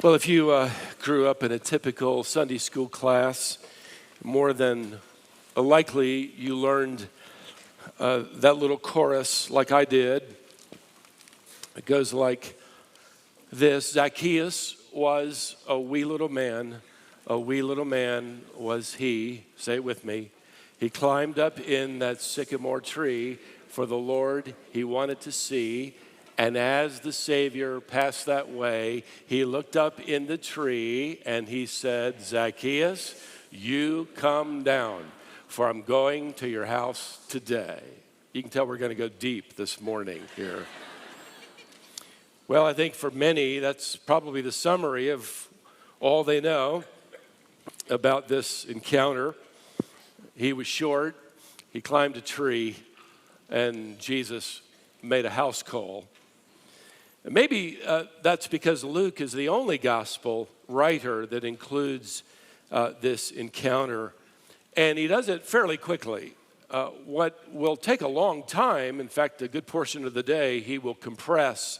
Well, if you grew up in a typical Sunday school class, more than likely you learned that little chorus like I did. It goes like this: Zacchaeus was a wee little man was he. Say it with me. He climbed up in that sycamore tree for the Lord he wanted to see. And as the Savior passed that way, he looked up in the tree and he said, Zacchaeus, you come down, for I'm going to your house today. You can tell we're going to go deep this morning here. Well, I think for many, that's probably the summary of all they know about this encounter. He was short, he climbed a tree, and Jesus made a house call. Maybe that's because Luke is the only gospel writer that includes this encounter, and he does it fairly quickly. What will take a long time, in fact, a good portion of the day, he will compress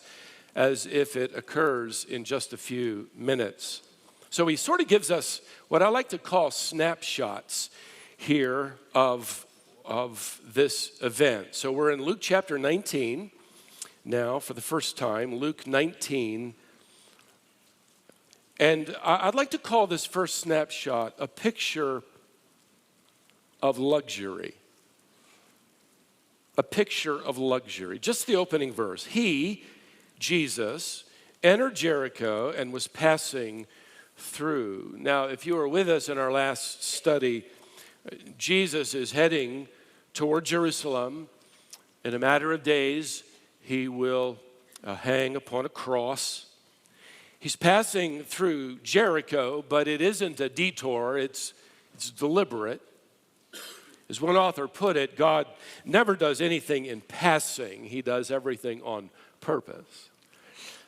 as if it occurs in just a few minutes. So he sort of gives us what I like to call snapshots here of this event. So we're in Luke chapter 19. Now, for the first time, Luke 19. And I'd like to call this first snapshot a picture of luxury. A picture of luxury. Just the opening verse. He, Jesus, entered Jericho and was passing through. Now, if you were with us in our last study, Jesus is heading toward Jerusalem. In a matter of days, he will hang upon a cross. He's passing through Jericho, but it isn't a detour, it's deliberate. As one author put it, God never does anything in passing, he does everything on purpose.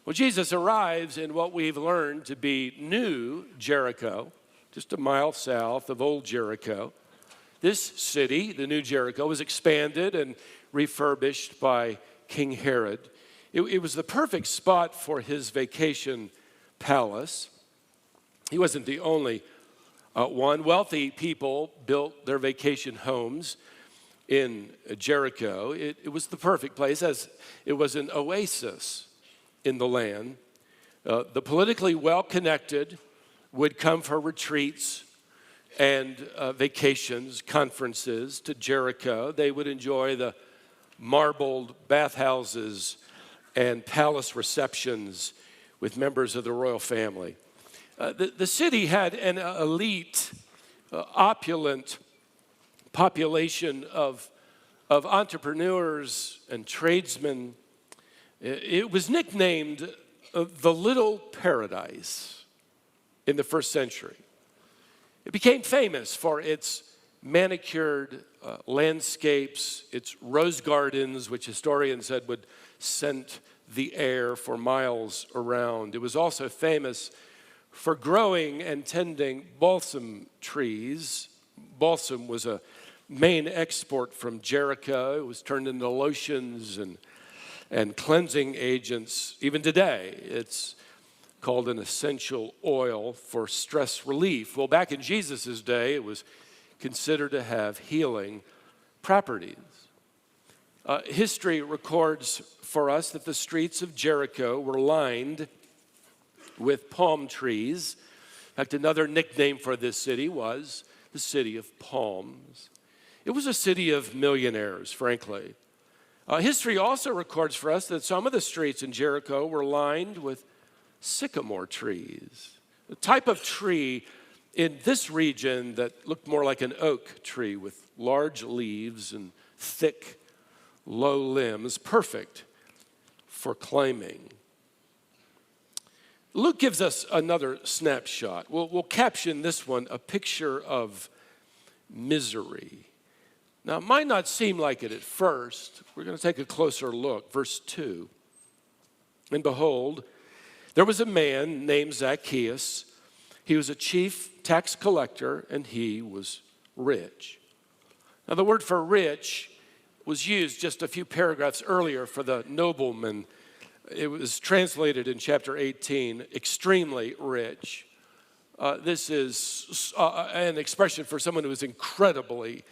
Well, Jesus arrives in what we've learned to be New Jericho, just a mile south of Old Jericho. This city, the New Jericho, was expanded and refurbished by King Herod. It was the perfect spot for his vacation palace. He wasn't the only one. Wealthy people built their vacation homes in Jericho. It was the perfect place, as it was an oasis in the land. The politically well-connected would come for retreats and vacations, conferences to Jericho. They would enjoy the marbled bathhouses and palace receptions with members of the royal family. The city had an elite, opulent population of entrepreneurs and tradesmen. It was nicknamed the Little Paradise in the first century. It became famous for its manicured landscapes, its rose gardens, which historians said would scent the air for miles around. It was also famous for growing and tending balsam trees. Balsam was a main export from Jericho. It was turned into lotions and cleansing agents. Even today, it's called an essential oil for stress relief. Well, back in Jesus' day, it was considered to have healing properties. History records for us that the streets of Jericho were lined with palm trees. In fact, another nickname for this city was the City of Palms. It was a city of millionaires, frankly. History also records for us that some of the streets in Jericho were lined with sycamore trees, a type of tree in this region that looked more like an oak tree with large leaves and thick, low limbs, perfect for climbing. Luke gives us another snapshot. We'll caption this one, a picture of misery. Now, it might not seem like it at first. We're going to take a closer look. Verse 2. And behold, there was a man named Zacchaeus. He was a chief tax collector, and he was rich. Now, the word for rich was used just a few paragraphs earlier for the nobleman It was translated in chapter 18, extremely rich. This is an expression for someone who is incredibly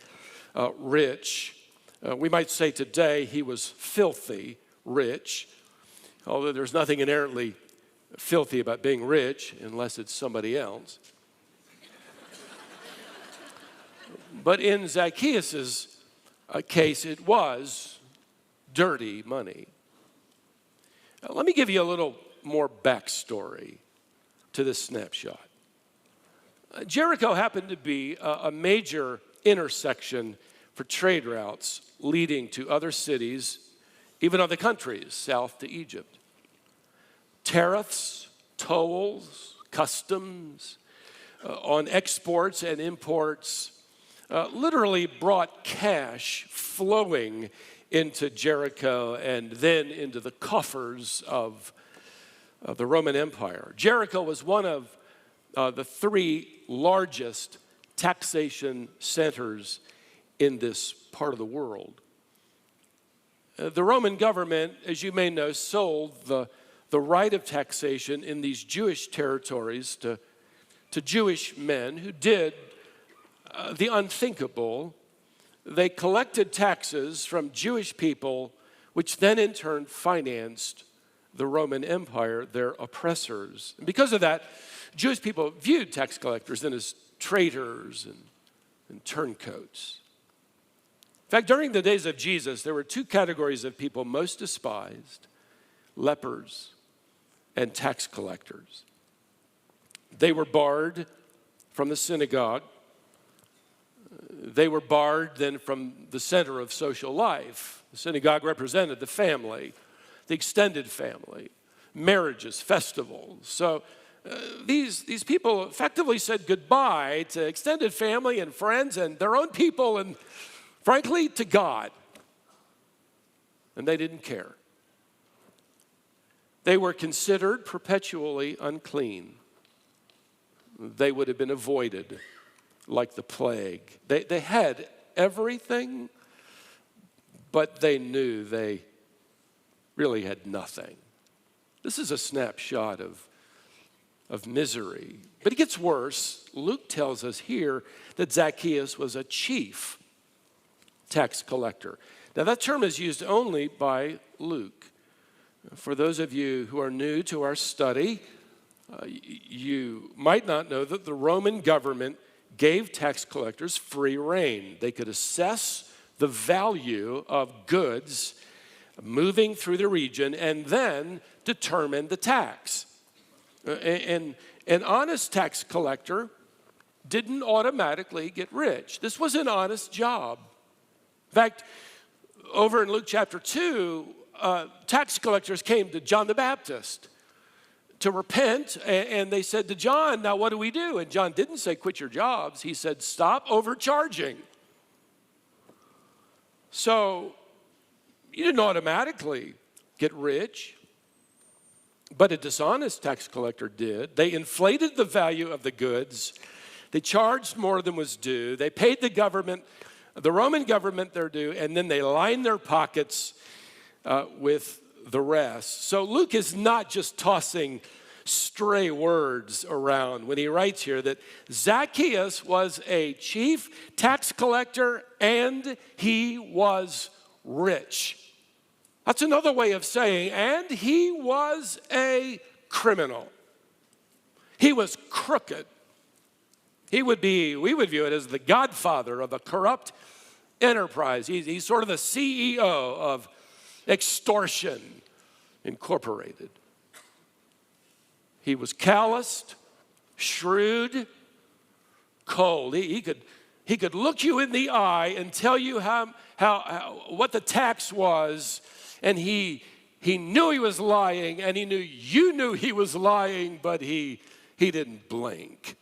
rich. We might say today he was filthy rich, although there's nothing inherently filthy about being rich unless it's somebody else. But in Zacchaeus' case, it was dirty money. Now, let me give you a little more backstory to this snapshot. Jericho happened to be a major intersection for trade routes leading to other cities, even other countries, south to Egypt. Tariffs, tolls, customs on exports and imports literally brought cash flowing into Jericho and then into the coffers of the Roman Empire. Jericho was one of the three largest taxation centers in this part of the world. The Roman government, as you may know, sold the right of taxation in these Jewish territories to Jewish men who did the unthinkable. They collected taxes from Jewish people, which then in turn financed the Roman Empire, their oppressors. And because of that, Jewish people viewed tax collectors then as traitors and turncoats. In fact, during the days of Jesus, there were two categories of people most despised: lepers and tax collectors. They were barred from the synagogue. They were barred then from the center of social life. The synagogue represented the family, the extended family, marriages, festivals. So these people effectively said goodbye to extended family and friends and their own people and, frankly, to God. And they didn't care. They were considered perpetually unclean. They would have been avoided like the plague. They had everything, but they knew they really had nothing. This is a snapshot of misery. But it gets worse. Luke tells us here that Zacchaeus was a chief tax collector. Now, that term is used only by Luke. For those of you who are new to our study, you might not know that the Roman government gave tax collectors free rein. They could assess the value of goods moving through the region and then determine the tax. And an honest tax collector didn't automatically get rich. This was an honest job. In fact, over in Luke chapter 2, tax collectors came to John the Baptist to repent, and they said to John, now what do we do? And John didn't say quit your jobs. He said stop overcharging. So you didn't automatically get rich, but a dishonest tax collector did. They inflated the value of the goods. They charged more than was due. They paid the government, the Roman government, their due, and then they lined their pockets with the rest. So Luke is not just tossing stray words around when he writes here that Zacchaeus was a chief tax collector and he was rich. That's another way of saying, and he was a criminal. He was crooked. We would view it as the godfather of a corrupt enterprise. He's sort of the CEO of Extortion Incorporated. He was calloused, shrewd, cold. He could look you in the eye and tell you how what the tax was, and he knew he was lying, and he knew you knew he was lying, but he didn't blink.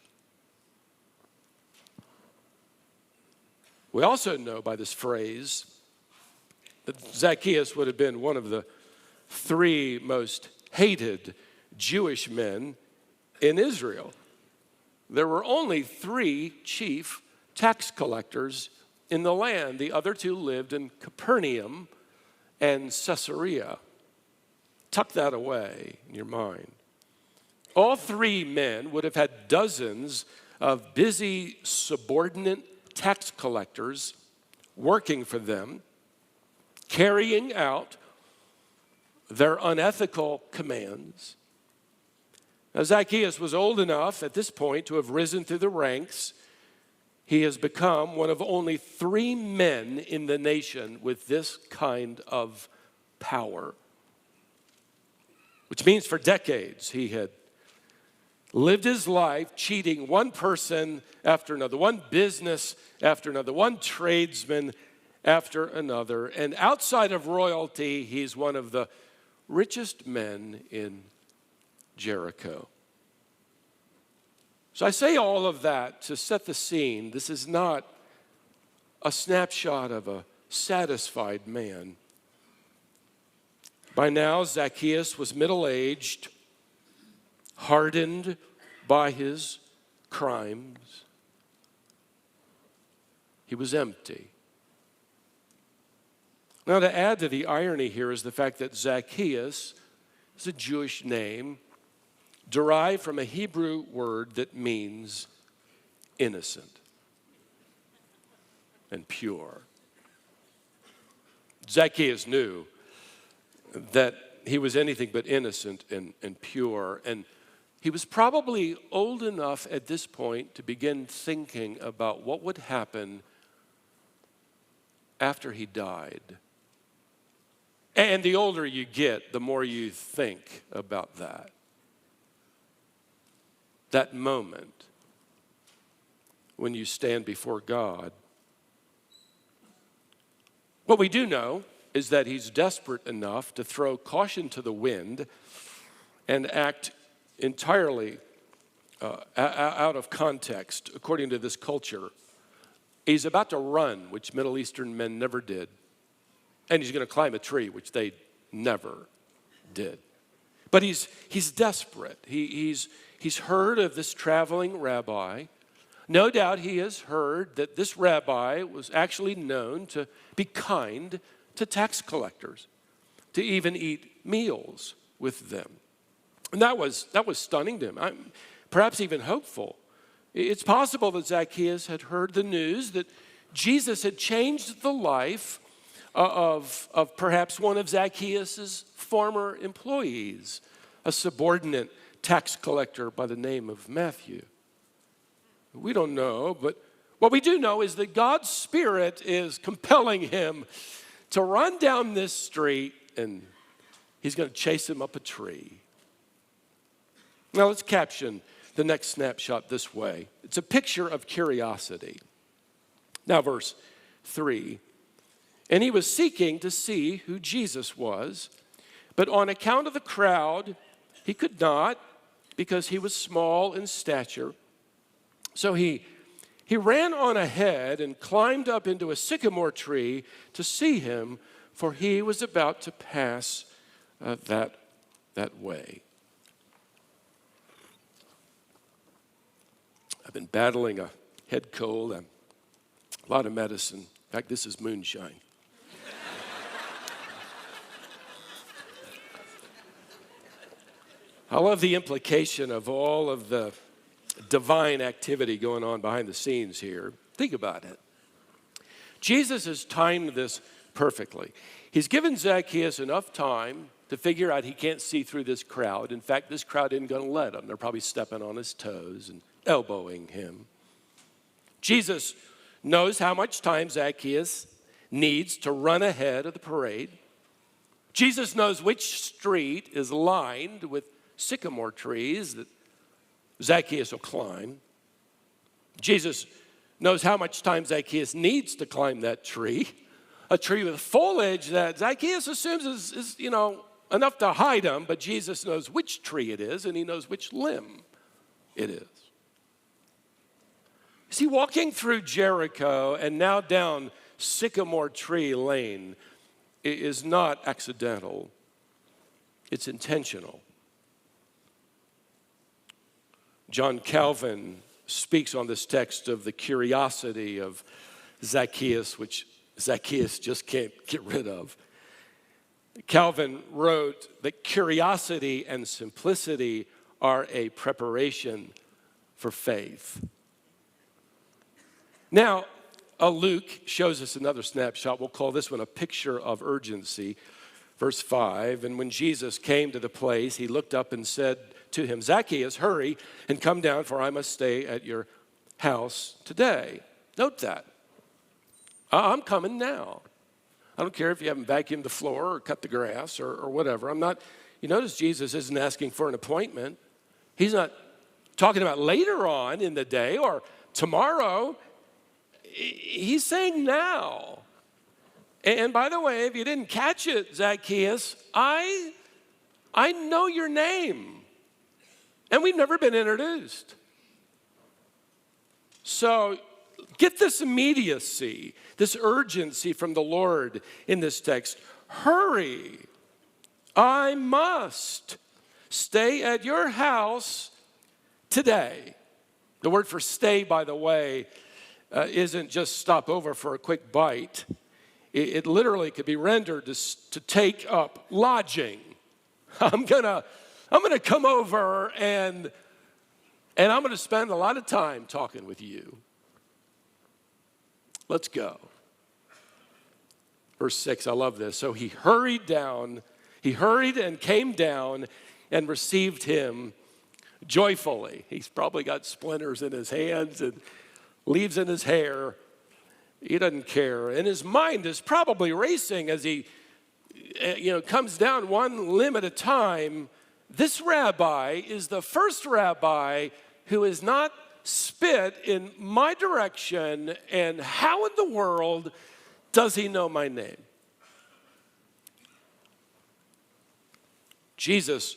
We also know by this phrase that Zacchaeus would have been one of the three most hated Jewish men in Israel. There were only three chief tax collectors in the land. The other two lived in Capernaum and Caesarea. Tuck that away in your mind. All three men would have had dozens of busy subordinate tax collectors working for them, carrying out their unethical commands. Now, Zacchaeus was old enough at this point to have risen through the ranks. He has become one of only 3 men in the nation with this kind of power, which means for decades he had lived his life cheating one person after another, one business after another, one tradesman after another. And outside of royalty, he's one of the richest men in Jericho. So I say all of that to set the scene. This is not a snapshot of a satisfied man. By now, Zacchaeus was middle-aged, hardened by his crimes. He was empty. Now, to add to the irony here is the fact that Zacchaeus is a Jewish name derived from a Hebrew word that means innocent and pure. Zacchaeus knew that he was anything but innocent and pure, and he was probably old enough at this point to begin thinking about what would happen after he died. And the older you get, the more you think about that. That moment when you stand before God. What we do know is that he's desperate enough to throw caution to the wind and act entirely out of context, according to this culture. He's about to run, which Middle Eastern men never did. And he's going to climb a tree, which they never did. But he's desperate. He's heard of this traveling rabbi. No doubt he has heard that this rabbi was actually known to be kind to tax collectors, to even eat meals with them. And that was stunning to him, perhaps even hopeful. It's possible that Zacchaeus had heard the news that Jesus had changed the life of perhaps one of Zacchaeus' former employees, a subordinate tax collector by the name of Matthew. We don't know, but what we do know is that God's Spirit is compelling him to run down this street, and he's going to chase him up a tree. Now let's caption the next snapshot this way. It's a picture of curiosity. Now verse 3. And he was seeking to see who Jesus was, but on account of the crowd, he could not, because he was small in stature. So he ran on ahead and climbed up into a sycamore tree to see him, for he was about to pass that way. I've been battling a head cold, a lot of medicine. In fact, this is moonshine. I love the implication of all of the divine activity going on behind the scenes here. Think about it. Jesus has timed this perfectly. He's given Zacchaeus enough time to figure out he can't see through this crowd. In fact, this crowd isn't going to let him. They're probably stepping on his toes and elbowing him. Jesus knows how much time Zacchaeus needs to run ahead of the parade. Jesus knows which street is lined with sycamore trees that Zacchaeus will climb. Jesus knows how much time Zacchaeus needs to climb that tree, a tree with foliage that Zacchaeus assumes is enough to hide him, but Jesus knows which tree it is, and he knows which limb it is. See, walking through Jericho and now down Sycamore Tree Lane is not accidental. It's intentional. John Calvin speaks on this text of the curiosity of Zacchaeus, which Zacchaeus just can't get rid of. Calvin wrote that curiosity and simplicity are a preparation for faith. Now, Luke shows us another snapshot. We'll call this one a picture of urgency. Verse 5, and when Jesus came to the place, he looked up and said to him, Zacchaeus, hurry and come down, for I must stay at your house today. Note that. I'm coming now. I don't care if you haven't vacuumed the floor or cut the grass or whatever. You notice Jesus isn't asking for an appointment. He's not talking about later on in the day or tomorrow. He's saying now. And by the way, if you didn't catch it, Zacchaeus, I know your name. And we've never been introduced. So get this immediacy, this urgency from the Lord in this text. Hurry, I must stay at your house today. The word for stay, by the way, isn't just stop over for a quick bite. It literally could be rendered to take up lodging. I'm gonna come over and I'm gonna spend a lot of time talking with you. Let's go. Verse 6, I love this. So he hurried and came down and received him joyfully. He's probably got splinters in his hands and leaves in his hair. He doesn't care. And his mind is probably racing as he comes down one limb at a time. This rabbi is the first rabbi who is not spit in my direction, and how in the world does he know my name? Jesus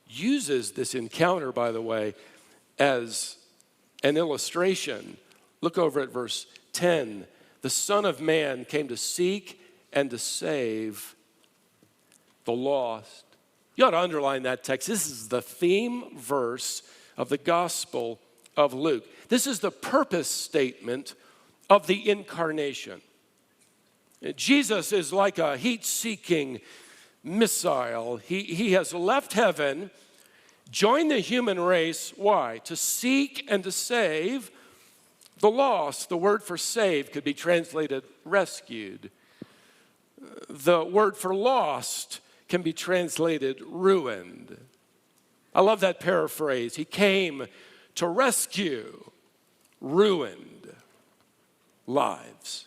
uses this encounter, by the way, as an illustration. Look over at verse 10. The Son of Man came to seek and to save the lost. You ought to underline that text. This is the theme verse of the Gospel of Luke. This is the purpose statement of the incarnation. Jesus is like a heat-seeking missile. He has left heaven, joined the human race. Why? To seek and to save the lost. The word for save could be translated rescued. The word for lost can be translated ruined. I love that paraphrase. He came to rescue ruined lives.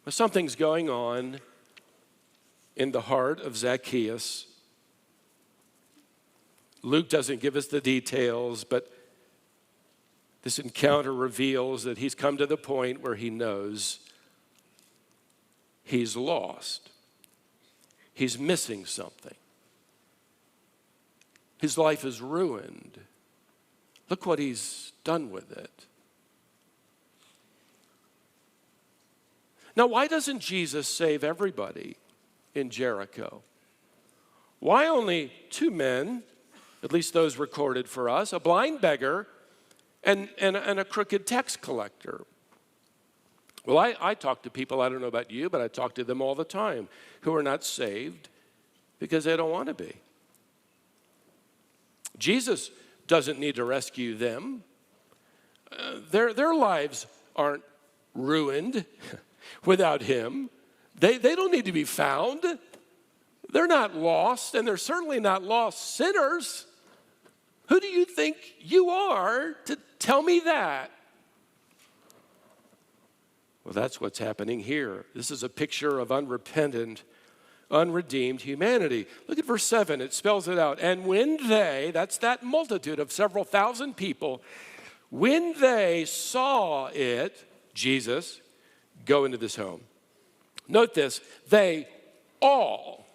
But something's going on in the heart of Zacchaeus. Luke doesn't give us the details, but this encounter reveals that he's come to the point where he knows he's lost. He's missing something. His life is ruined. Look what he's done with it. Now, why doesn't Jesus save everybody in Jericho? Why only two men, at least those recorded for us, a blind beggar and a crooked tax collector? Well, I talk to people, I don't know about you, but I talk to them all the time, who are not saved because they don't want to be. Jesus doesn't need to rescue them. Their lives aren't ruined without him. They don't need to be found. They're not lost, and they're certainly not lost sinners. Who do you think you are to tell me that? Well, that's what's happening here. This is a picture of unrepentant, unredeemed humanity. Look at verse 7. It spells it out. And when they, that's that multitude of several thousand people, when they saw it, Jesus, go into this home. Note this. They all,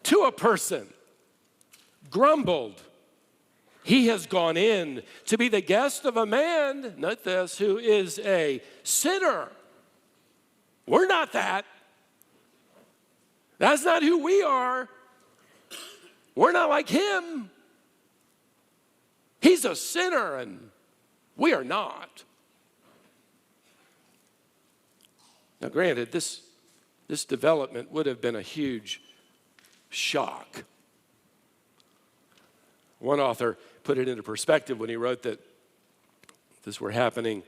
to a person, grumbled. He has gone in to be the guest of a man, note this, who is a sinner. We're not that. That's not who we are. We're not like him. He's a sinner and we are not. Now, granted, this development would have been a huge shock. One author put it into perspective when he wrote that if this were happening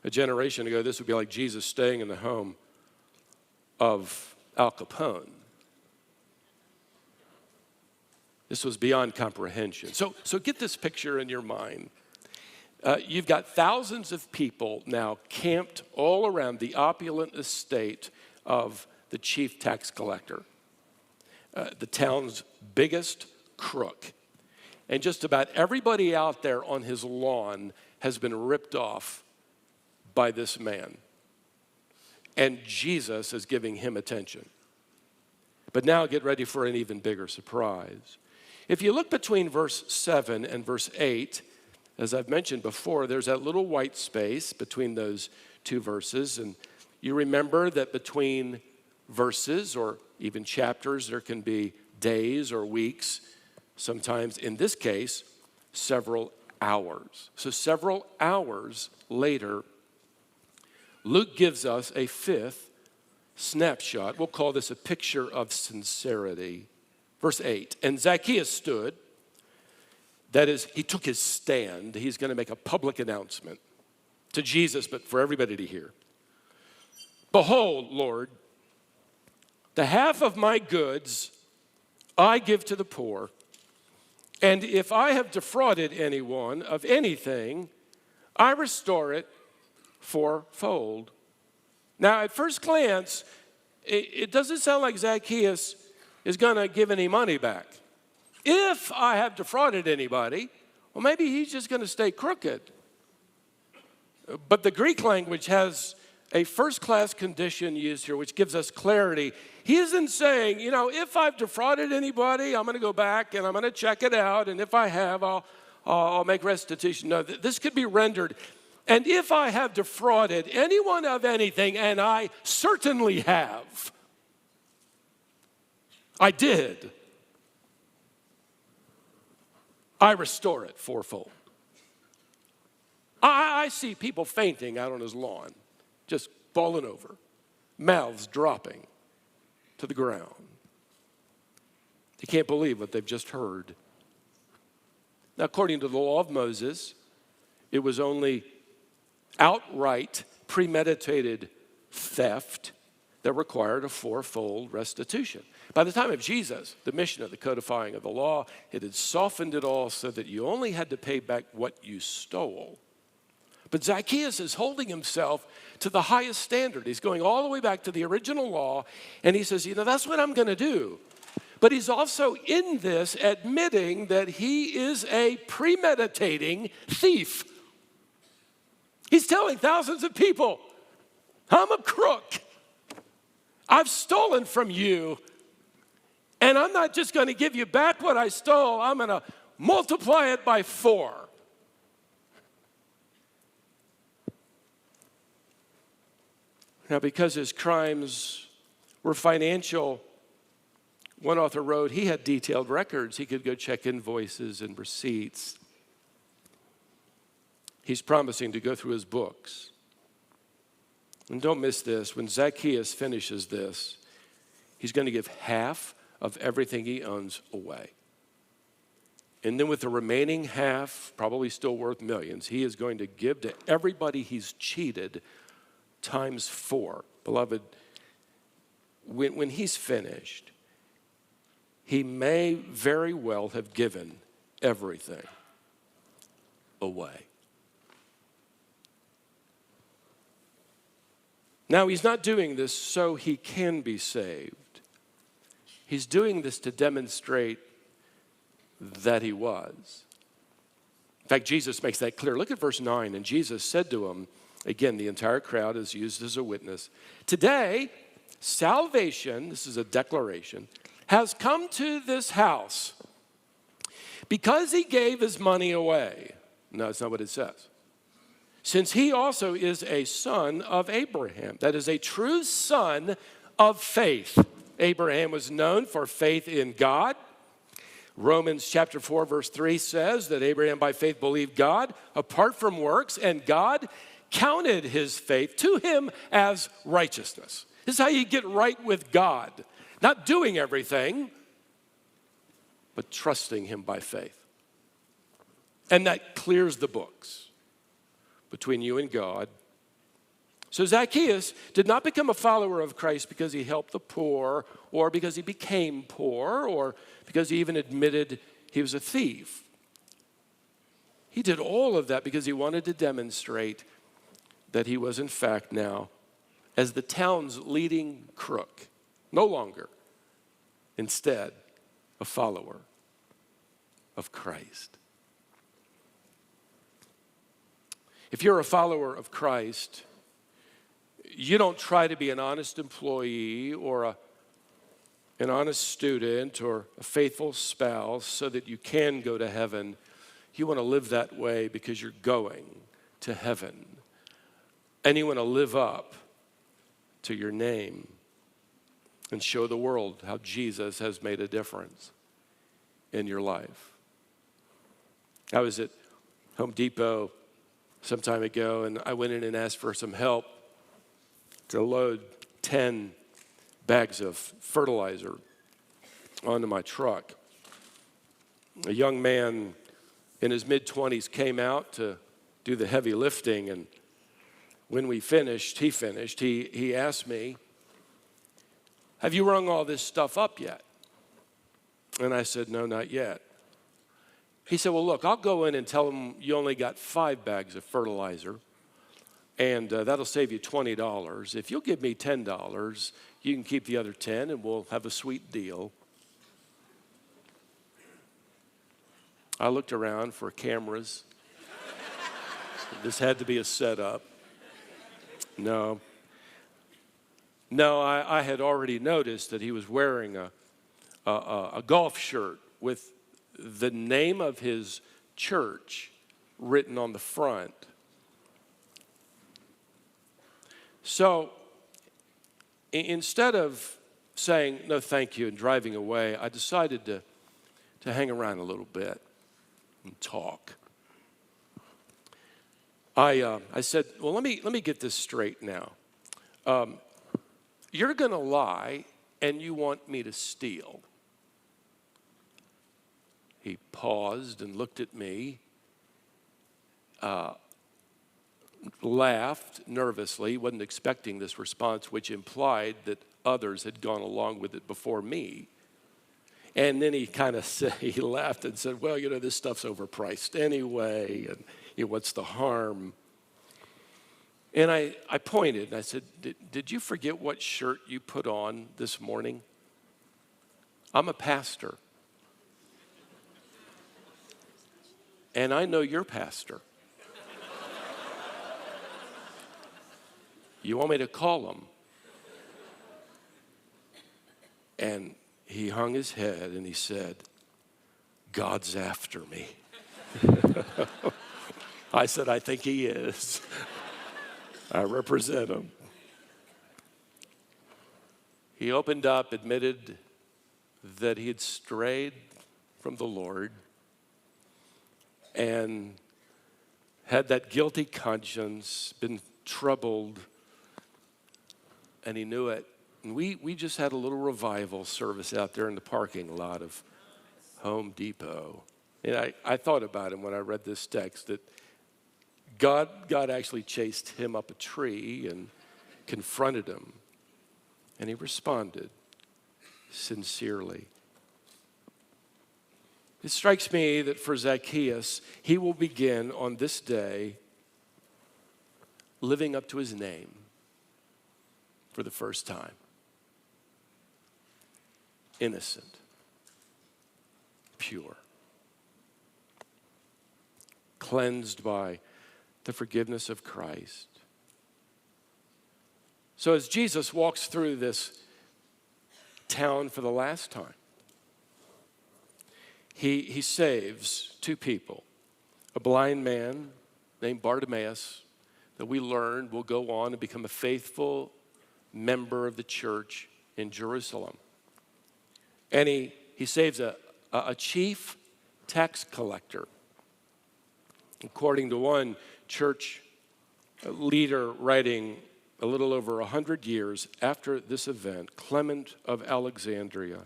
a generation ago, this would be like Jesus staying in the home of Al Capone. This was beyond comprehension. So get this picture in your mind. You've got thousands of people now camped all around the opulent estate of the chief tax collector, the town's biggest crook. And just about everybody out there on his lawn has been ripped off by this man. And Jesus is giving him attention. But now get ready for an even bigger surprise. If you look between verse 7 and verse 8, as I've mentioned before, there's that little white space between those two verses. And you remember that between verses or even chapters, there can be days or weeks, sometimes in this case, several hours. So several hours later, Luke gives us a fifth snapshot. We'll call this a picture of sincerity. Verse 8, and Zacchaeus stood, that is, he took his stand. He's going to make a public announcement to Jesus, but for everybody to hear. Behold, Lord, the half of my goods I give to the poor, and if I have defrauded anyone of anything, I restore it fourfold. Now, at first glance, it doesn't sound like Zacchaeus is going to give any money back. If I have defrauded anybody, well, maybe he's just going to stay crooked. But the Greek language has a first-class condition used here, which gives us clarity. He isn't saying, if I've defrauded anybody, I'm going to go back and I'm going to check it out, and if I have, I'll make restitution. No, this could be rendered, and if I have defrauded anyone of anything, and I certainly have, I did, I restore it fourfold. I see people fainting out on his lawn, just falling over, mouths dropping to the ground. They can't believe what they've just heard. Now, according to the law of Moses, it was only outright premeditated theft that required a fourfold restitution. By the time of Jesus, the mission of the codifying of the law, it had softened it all so that you only had to pay back what you stole. But Zacchaeus is holding himself to the highest standard. He's going all the way back to the original law, and he says, that's what I'm going to do. But he's also in this admitting that he is a premeditating thief. He's telling thousands of people, I'm a crook. I've stolen from you, and I'm not just going to give you back what I stole. I'm going to multiply it by 4. Now, because his crimes were financial, one author wrote, he had detailed records. He could go check invoices and receipts. He's promising to go through his books. And don't miss this, when Zacchaeus finishes this, he's going to give half of everything he owns away. And then with the remaining half, probably still worth millions, he is going to give to everybody he's cheated times 4. Beloved, when he's finished, he may very well have given everything away. Now, he's not doing this so he can be saved. He's doing this to demonstrate that he was. In fact, Jesus makes that clear. Look at verse 9. And Jesus said to him, again, the entire crowd is used as a witness, today, salvation, this is a declaration, has come to this house because he gave his money away. No, that's not what it says. Since he also is a son of Abraham, that is a true son of faith. Abraham was known for faith in God. Romans chapter 4, verse 3 says that Abraham by faith believed God apart from works, and God counted his faith to him as righteousness. This is how you get right with God. Not doing everything, but trusting him by faith. And that clears the books between you and God. So Zacchaeus did not become a follower of Christ because he helped the poor, or because he became poor, or because he even admitted he was a thief. He did all of that because he wanted to demonstrate that he was in fact now, as the town's leading crook, no longer, instead, a follower of Christ. If you're a follower of Christ, you don't try to be an honest employee or an honest student or a faithful spouse so that you can go to heaven. You want to live that way because you're going to heaven. And you want to live up to your name and show the world how Jesus has made a difference in your life. I was at Home Depot some time ago, and I went in and asked for some help to load 10 bags of fertilizer onto my truck. A young man in his mid-20s came out to do the heavy lifting, and when he finished, he asked me, "Have you rung all this stuff up yet?" And I said, "No, not yet." He said, "Well, look, I'll go in and tell them you only got 5 bags of fertilizer, and that'll save you $20. If you'll give me $10, you can keep the other 10, and we'll have a sweet deal." I looked around for cameras. This had to be a setup. No, I had already noticed that he was wearing a golf shirt with the name of his church written on the front. So instead of saying no thank you and driving away, I decided to hang around a little bit and talk. I said, "Well, let me get this straight now. You're going to lie and you want me to steal." He paused and looked at me, laughed nervously, wasn't expecting this response, which implied that others had gone along with it before me. And then he kind of said, he laughed and said, "Well, this stuff's overpriced anyway, and what's the harm?" And I pointed and I said, Did you forget what shirt you put on this morning? I'm a pastor. And I know your pastor. You want me to call him? And he hung his head and he said, "God's after me." I said, "I think he is. I represent him." He opened up, admitted that he had strayed from the Lord and had that guilty conscience, been troubled, and he knew it. And we just had a little revival service out there in the parking lot of Home Depot. And I thought about him when I read this text, that God actually chased him up a tree and confronted him. And he responded sincerely. It strikes me that for Zacchaeus, he will begin on this day living up to his name for the first time. Innocent, pure, cleansed by the forgiveness of Christ. So as Jesus walks through this town for the last time, he saves 2 people, a blind man named Bartimaeus, that we learned will go on and become a faithful member of the church in Jerusalem. And he saves a chief tax collector. According to one church A leader writing a little over 100 years after this event, Clement of Alexandria,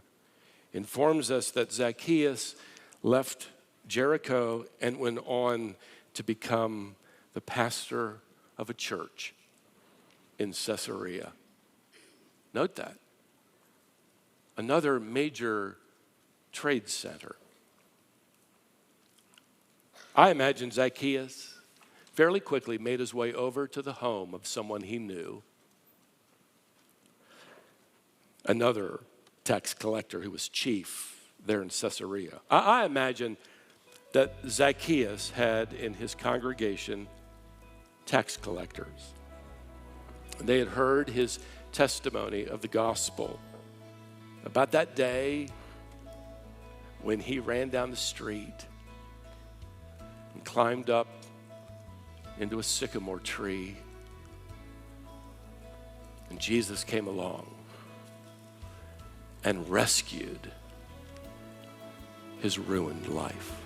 informs us that Zacchaeus left Jericho and went on to become the pastor of a church in Caesarea. Note that. Another major trade center. I imagine Zacchaeus fairly quickly made his way over to the home of someone he knew, another tax collector who was chief there in Caesarea. I imagine that Zacchaeus had in his congregation tax collectors. They had heard his testimony of the gospel about that day when he ran down the street and climbed up into a sycamore tree, and Jesus came along and rescued his ruined life.